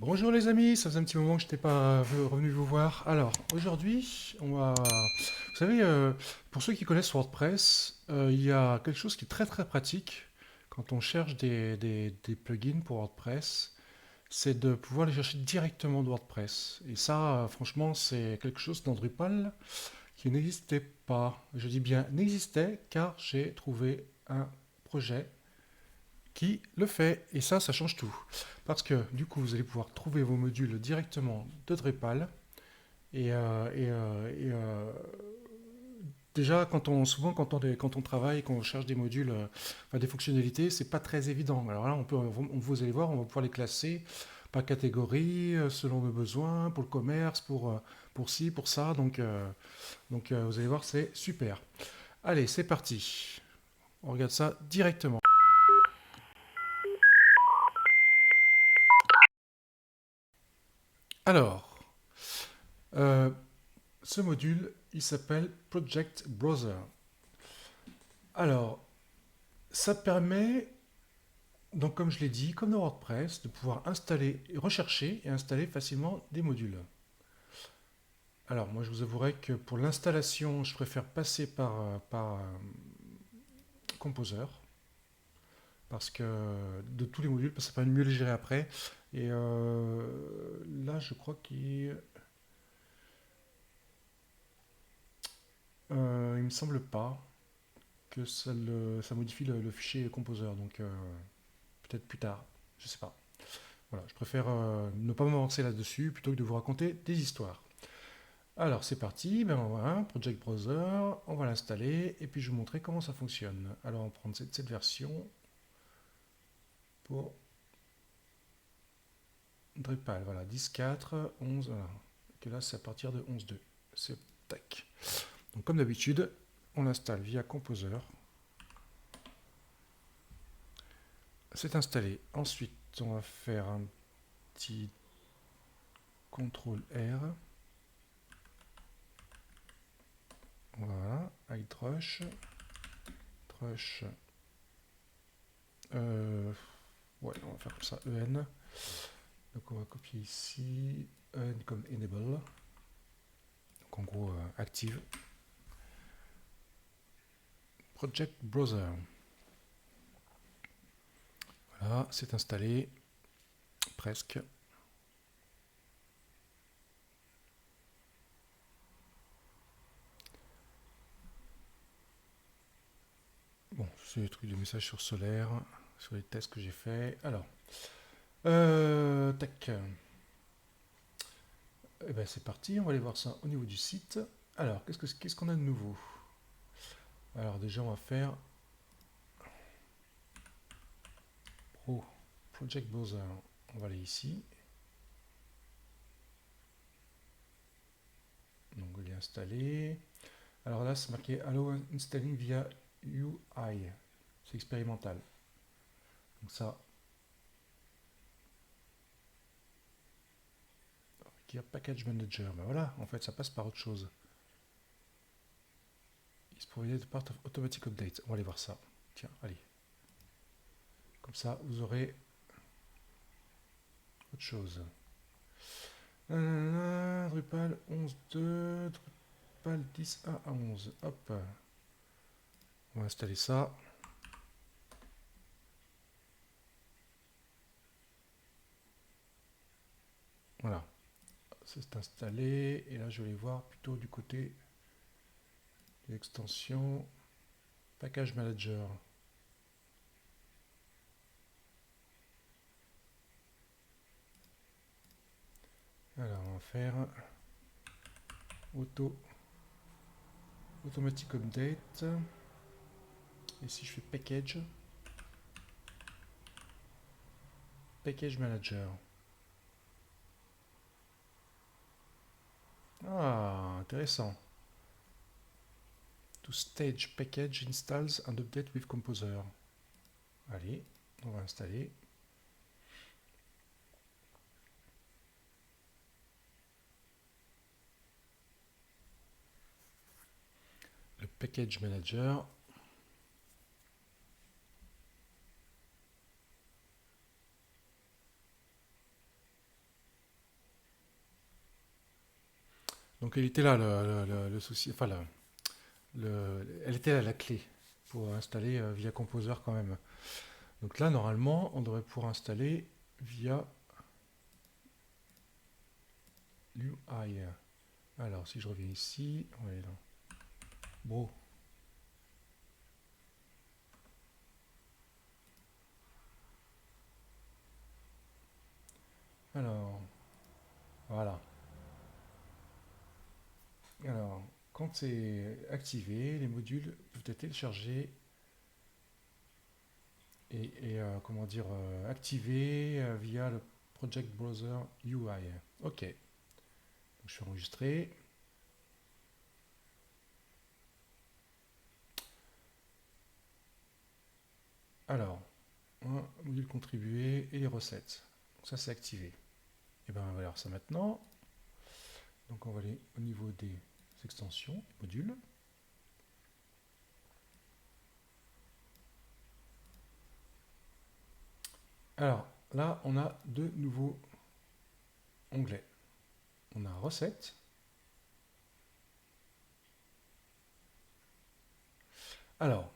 Bonjour les amis, ça faisait un petit moment que je n'étais pas revenu vous voir. Alors, aujourd'hui, Vous savez, pour ceux qui connaissent WordPress, il y a quelque chose qui est très très pratique quand on cherche des plugins pour WordPress, c'est de pouvoir les chercher directement de WordPress. Et ça, franchement, c'est quelque chose dans Drupal qui n'existait pas. Je dis bien n'existait car j'ai trouvé un projet qui le fait. Et ça change tout. Parce que du coup, vous allez pouvoir trouver vos modules directement de Drupal. Déjà, quand on travaille, quand on cherche des modules, enfin, des fonctionnalités, c'est pas très évident. Alors là, vous allez voir, on va pouvoir les classer par catégorie, selon nos besoins, pour le commerce, pour ci, pour ça. Vous allez voir, c'est super. Allez, c'est parti. On regarde ça directement. Alors, euh, ce module, il s'appelle Project Browser. Alors, ça permet, donc comme je l'ai dit, comme dans WordPress, de pouvoir installer, rechercher et installer facilement des modules. Alors, moi, je vous avouerai que pour l'installation, je préfère passer par Composer, parce que de tous les modules, parce que ça permet de mieux les gérer après. Et là, je crois il me semble pas que ça modifie le fichier Composer, donc peut-être plus tard, je sais pas. Voilà, je préfère ne pas m'avancer là-dessus plutôt que de vous raconter des histoires. Alors c'est parti, ben voilà, Project Browser, on va l'installer et puis je vais vous montrer comment ça fonctionne. Alors on va prendre cette version pour Drupal, voilà, 10.4, 11, voilà. Et là c'est à partir de 11.2. C'est tac. Donc comme d'habitude, on l'installe via Composer. C'est installé. Ensuite, on va faire un petit CTRL R. Voilà, avec Drush. Euh, ouais, on va faire comme ça, EN. Donc on va copier ici, EN comme Enable. Donc en gros, active. Project Browser. Voilà, c'est installé, presque. Bon, c'est les trucs de message sur Solaire, sur les tests que j'ai fait. Alors, tac. Eh ben c'est parti, on va aller voir ça au niveau du site. Alors, qu'est-ce qu'on a de nouveau? Alors déjà, on va faire Project Browser. On va aller ici. Donc, il est installé. Alors là, c'est marqué Allow installing via UI. C'est expérimental. Donc ça, il y a Package Manager. Ben voilà, en fait, ça passe par autre chose. Is provided part of automatic update. On va aller voir ça. Tiens, allez. Comme ça, vous aurez autre chose. Drupal 11.2, Drupal 10.1 à 11. Hop. On va installer ça. Voilà. C'est installé. Et là, je vais aller voir plutôt du côté de l'extension Package Manager. Alors, on va faire automatic update. Et si je fais package manager. Ah, intéressant. To stage package installs and update with Composer. Allez, on va installer. Le package manager. Donc elle était là, le souci, enfin, elle était là la clé pour installer via Composer quand même. Donc là, normalement, on devrait pouvoir installer via l'UI. Alors, si je reviens ici, ouais, non. Bon, alors, voilà. Alors, quand c'est activé, les modules peuvent être téléchargés comment dire, activés via le Project Browser UI. Ok, donc, je suis enregistré. Alors, un module contribué et les recettes. Donc ça, c'est activé. Et bien, on va voir ça maintenant. Donc, on va aller au niveau des extensions, modules. Alors, là, on a deux nouveaux onglets. On a recettes. Alors,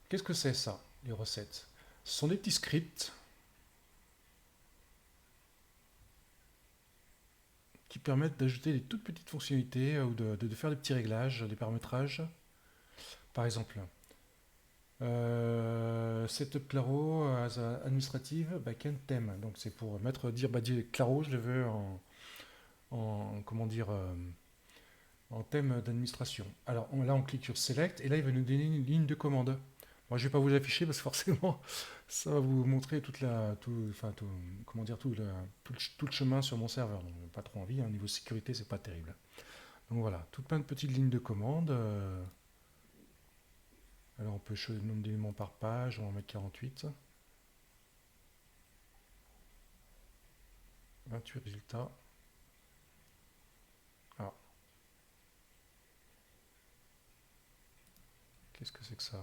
qu'est-ce que c'est ça, les recettes? Ce sont des petits scripts qui permettent d'ajouter des toutes petites fonctionnalités ou de faire des petits réglages, des paramétrages. Par exemple, setup Claro as a administrative backend theme. Donc c'est pour dire Claro, je le veux comment dire, en thème d'administration. Alors là, on clique sur Select et là, il va nous donner une ligne de commande. Moi, je ne vais pas vous l'afficher parce que forcément, ça va vous montrer enfin, comment dire, tout le chemin sur mon serveur. Donc, pas trop envie. Hein. Niveau sécurité, c'est pas terrible. Donc voilà, tout plein de petites lignes de commande. Alors, on peut choisir le nombre d'éléments par page. On va en mettre 48. 28 résultats. Ah, qu'est-ce que c'est que ça?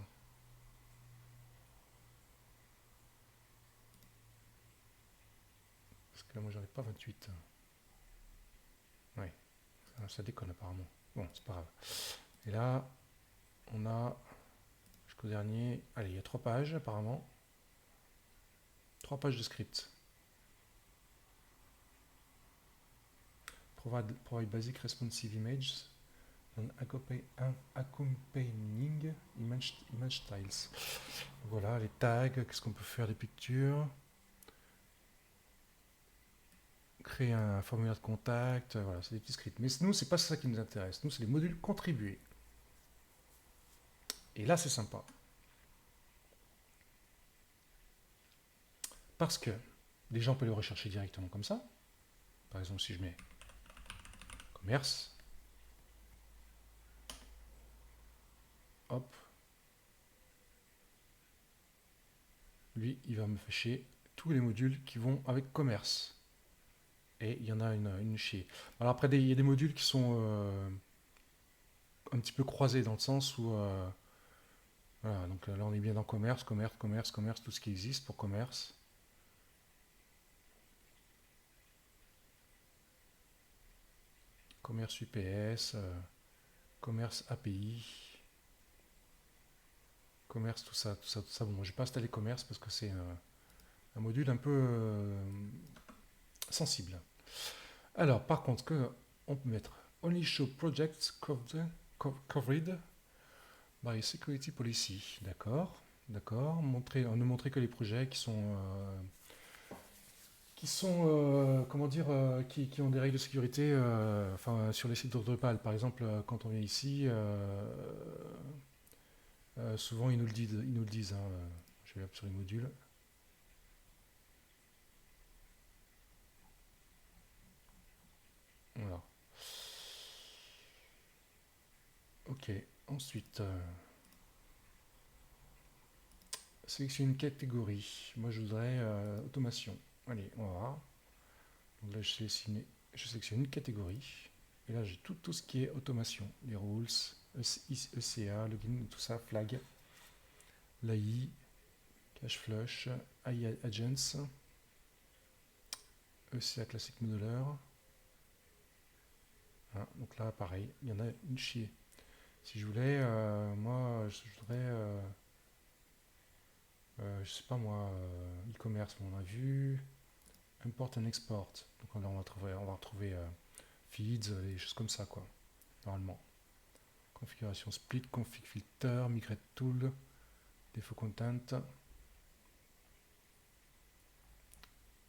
Parce que là, moi, j'en ai pas 28. Ouais, ça déconne apparemment. Bon, c'est pas grave. Et là, on a jusqu'au dernier. Allez, il y a 3 pages apparemment. 3 pages de script. Provide basic responsive images and accompanying image styles. Voilà, les tags, qu'est-ce qu'on peut faire, des pictures. Créer un formulaire de contact, voilà, c'est des petits scripts. Mais nous, c'est pas ça qui nous intéresse. Nous, c'est les modules contribués. Et là, c'est sympa. Parce que les gens peuvent les rechercher directement comme ça. Par exemple, si je mets commerce, hop, lui, il va me fâcher tous les modules qui vont avec commerce. Et il y en a une chez. Alors après, il y a des modules qui sont un petit peu croisés dans le sens où, voilà, donc là on est bien dans commerce, commerce, tout ce qui existe pour commerce. Commerce UPS, commerce API, commerce, tout ça, tout ça, tout ça. Bon, je n'ai pas installé commerce parce que c'est un module un peu sensible. Alors, par contre, ce qu'on peut mettre Only show projects covered by security policy. D'accord, d'accord. Ne montrer que les projets comment dire, qui ont des règles de sécurité, enfin, sur les sites de Drupal. Par exemple, quand on vient ici, souvent ils nous le disent. Hein, je vais sur les modules. Voilà. Ok. Ensuite, sélectionner une catégorie. Moi, je voudrais automation. Allez, on va voir. Donc là, je sélectionne une catégorie. Et là, j'ai tout ce qui est automation. Les rules, ECA, login, tout ça, flag, l'AI, cache flush, AI agents, ECA classic modeler. hein. Donc là, pareil, il y en a une chier. Si je voulais, moi, je voudrais, je sais pas moi, e-commerce, on a vu, import and export. Donc là, on va retrouver feeds, des choses comme ça, quoi, normalement. Configuration split, config filter, migrate tool, default content.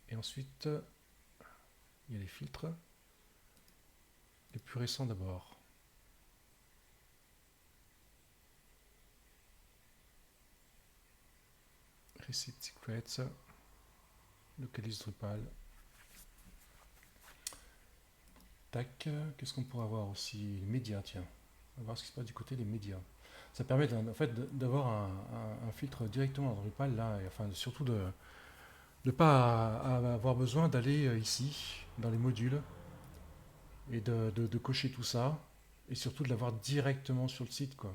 Et ensuite, il y a les filtres. Les plus récents d'abord. Reset secrets, localise Drupal. Tac, qu'est-ce qu'on pourrait avoir aussi? Les médias, tiens. On va voir ce qui se passe du côté des médias. Ça permet en fait d'avoir un filtre directement dans Drupal là, et enfin surtout de ne pas avoir besoin d'aller ici dans les modules et de cocher tout ça et surtout de l'avoir directement sur le site quoi.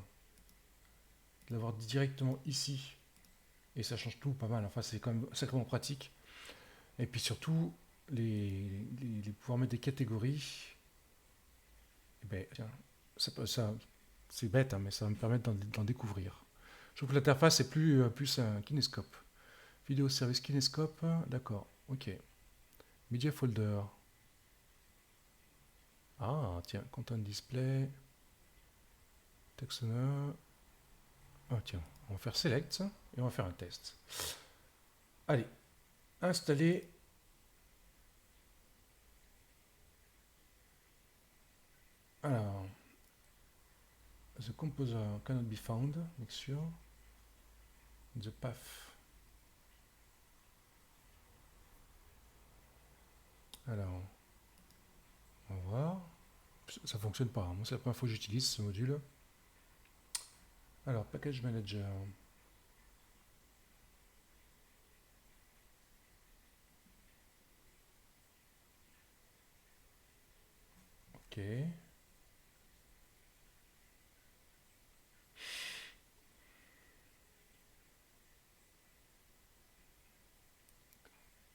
De l'avoir directement ici et ça change tout pas mal. Enfin c'est quand même sacrément pratique. Et puis surtout pouvoir mettre des catégories. Eh ben, tiens, ça, c'est bête, hein, mais ça va me permettre d'en découvrir. Je trouve que l'interface est plus un kinéscope. Vidéo service kinéscope, d'accord, ok. Media folder. Ah, tiens, content display, taxonomy. Ah, tiens, on va faire select et on va faire un test. Allez, installer. Alors, the composer cannot be found, make sure. The path. Alors, on va voir. Ça fonctionne pas. Moi, c'est la première fois que j'utilise ce module. Alors, package manager. Ok.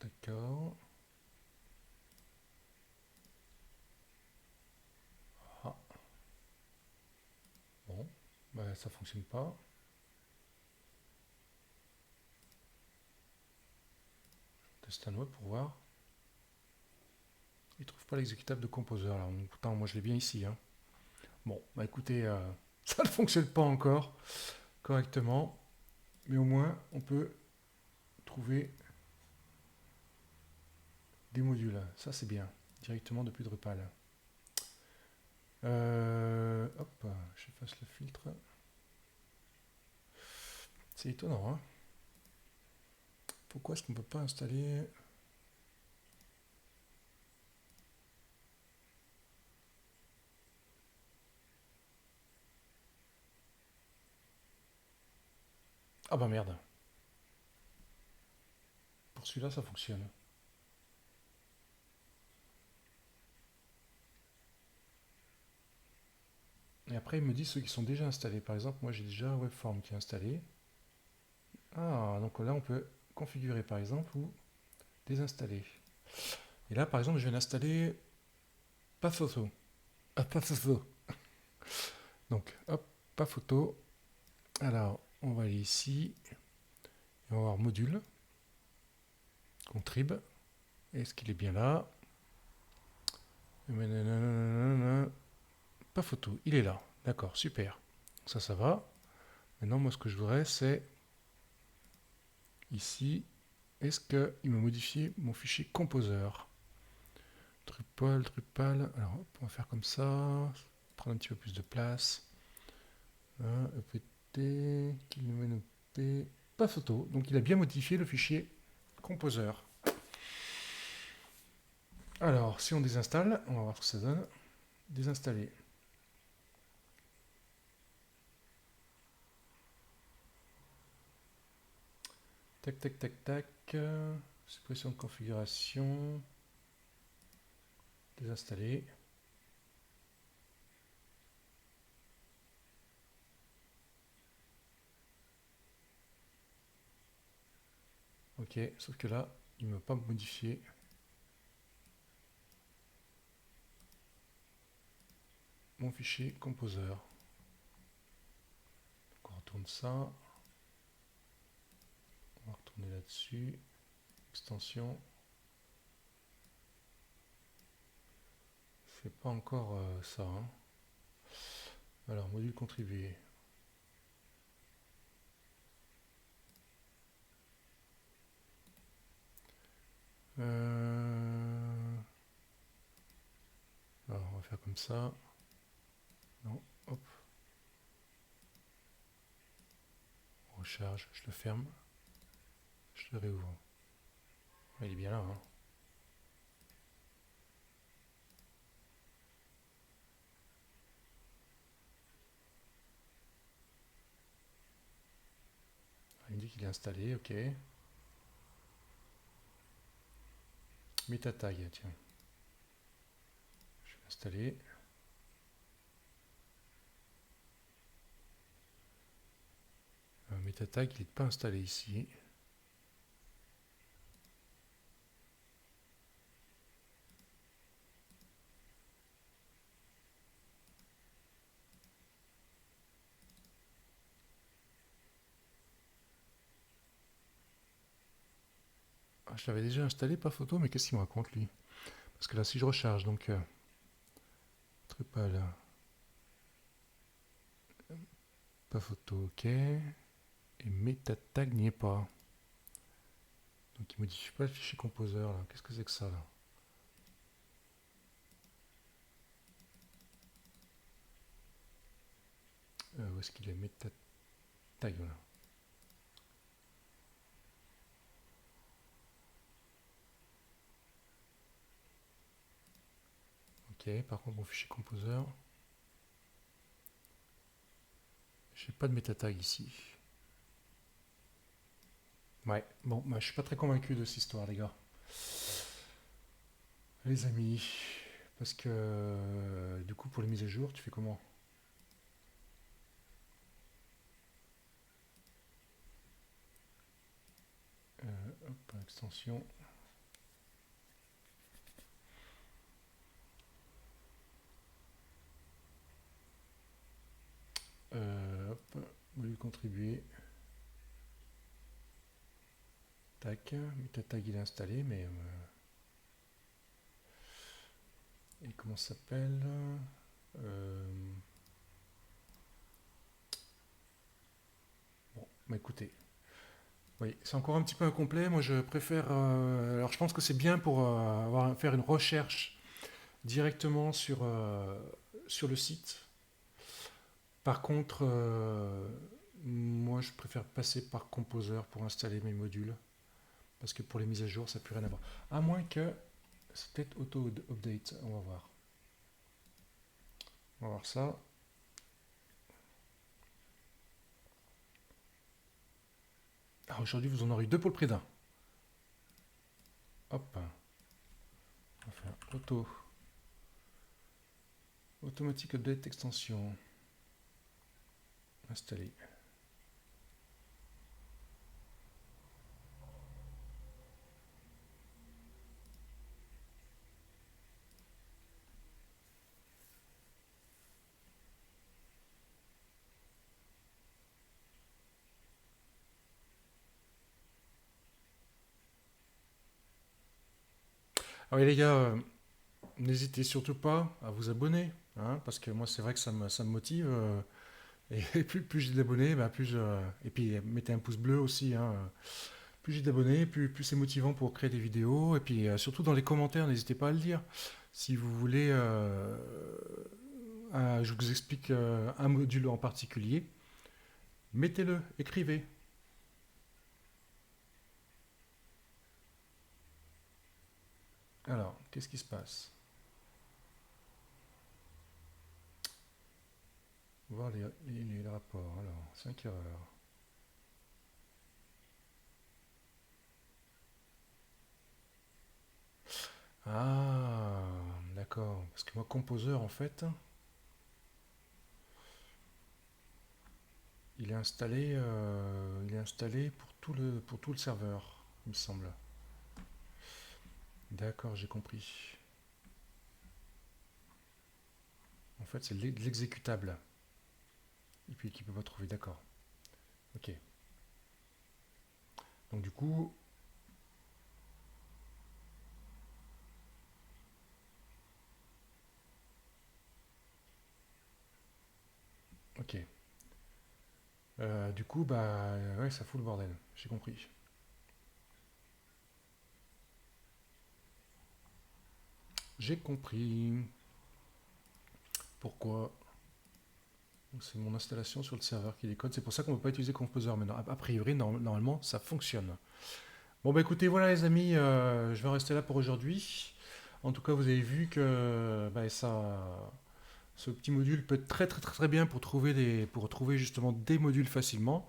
D'accord. Ah, bon. Bah, ça fonctionne pas. Test un autre pour voir. Il trouve pas l'exécutable de Composer. Alors, pourtant, moi je l'ai bien ici, hein. Bon, bah écoutez, ça ne fonctionne pas encore correctement, mais au moins on peut trouver des modules. Ça c'est bien, directement depuis Drupal. Hop, j'efface le filtre. C'est étonnant, hein. Pourquoi est-ce qu'on ne peut pas installer... Ah bah merde. Pour celui-là, ça fonctionne. Et après, il me dit ceux qui sont déjà installés. Par exemple, moi j'ai déjà Webform qui est installé. Ah, donc là on peut configurer par exemple ou désinstaller. Et là, par exemple, je viens d'installer pas photo. Ah, pas photo. Donc, hop, pas photo. Alors, on va aller ici. Et on va voir module. Contrib. Est-ce qu'il est bien là? Pas photo. Il est là. D'accord, super. Ça va. Maintenant, moi, ce que je voudrais, c'est ici. Est-ce qu'il m'a modifié mon fichier Composer? Drupal. Alors, hop, on va faire comme ça. Prendre un petit peu plus de place. EPT, P, pas photo. Donc il a bien modifié le fichier Composer. Alors, si on désinstalle, on va voir ce que ça donne. Désinstaller. Tac, tac, tac, tac. Suppression de configuration. Désinstaller. Ok, sauf que là, il ne m'a pas modifié. mon fichier Composer. Donc on retourne ça. On va retourner là-dessus. Extension. C'est pas encore ça. Hein. Alors, module contribuer. Alors, on va faire comme ça. Non, hop. On recharge, je le ferme. Je le réouvre. Il est bien là. Hein. Il me dit qu'il est installé, ok. Meta tag, tiens. Je vais l'installer. Meta tag, il n'est pas installé ici. Ah, je l'avais déjà installé, pas photo, mais qu'est-ce qu'il me raconte lui? Parce que là, si je recharge, donc Drupal, pas photo, ok. Et meta tag n'y est pas. Donc il modifie pas le fichier Composer là. Qu'est-ce que c'est que ça là? Où est-ce qu'il est? Meta tag, voilà. Ok, par contre mon fichier Composer, j'ai pas de meta tag ici. Ouais, bon, bah, je suis pas très convaincu de cette histoire, les gars. Les amis, parce que du coup, pour les mises à jour, tu fais comment? Hop, extension. Hop, module contribuer. Tac, meta tag il est installé, mais et comment ça s'appelle? Bon, bah écoutez, oui, c'est encore un petit peu incomplet. Moi, je préfère. Alors, je pense que c'est bien pour faire une recherche directement sur le site. Par contre, moi, je préfère passer par Composer pour installer mes modules. Parce que pour les mises à jour, ça n'a plus rien à voir. À moins que c'est peut-être auto-update. On va voir. On va voir ça. Alors, aujourd'hui, vous en aurez deux pour le prix d'un. Hop. On va faire automatique update extension. Installer. Ah oui les gars, n'hésitez surtout pas à vous abonner, hein, parce que moi c'est vrai que ça me motive. Et plus j'ai d'abonnés, bah, et puis mettez un pouce bleu aussi, hein, plus j'ai d'abonnés, plus c'est motivant pour créer des vidéos. Et puis surtout dans les commentaires, n'hésitez pas à le dire. Si vous voulez, je vous explique un module en particulier, mettez-le, écrivez. Alors, qu'est-ce qui se passe? Voir les rapports. Alors, 5 erreurs. Ah, d'accord. Parce que moi, Composer, en fait, il est installé pour tout le serveur, il me semble. D'accord, j'ai compris. En fait, c'est l'exécutable. Et puis qui peut pas trouver, d'accord. Ok. Donc du coup, ok. Du coup, bah ouais, ça fout le bordel. J'ai compris. J'ai compris. Pourquoi? C'est mon installation sur le serveur qui décode. C'est pour ça qu'on ne peut pas utiliser Composer. Mais non, a priori, normalement, ça fonctionne. Bon, bah écoutez, voilà les amis, je vais en rester là pour aujourd'hui. En tout cas, vous avez vu que bah, ce petit module peut être très très très très bien pour trouver justement des modules facilement.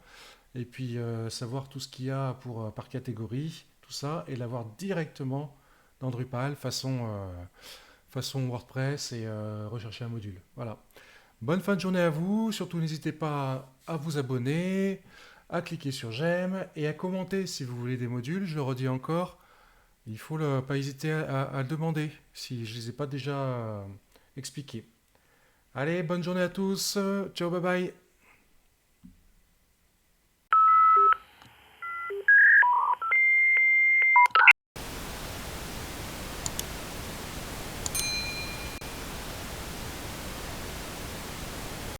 Et puis savoir tout ce qu'il y a par catégorie, tout ça, et l'avoir directement dans Drupal façon WordPress et rechercher un module. Voilà. Bonne fin de journée à vous. Surtout, n'hésitez pas à vous abonner, à cliquer sur j'aime et à commenter si vous voulez des modules. Je le redis encore, il faut pas hésiter à le demander si je ne les ai pas déjà expliqués. Allez, bonne journée à tous. Ciao, bye bye.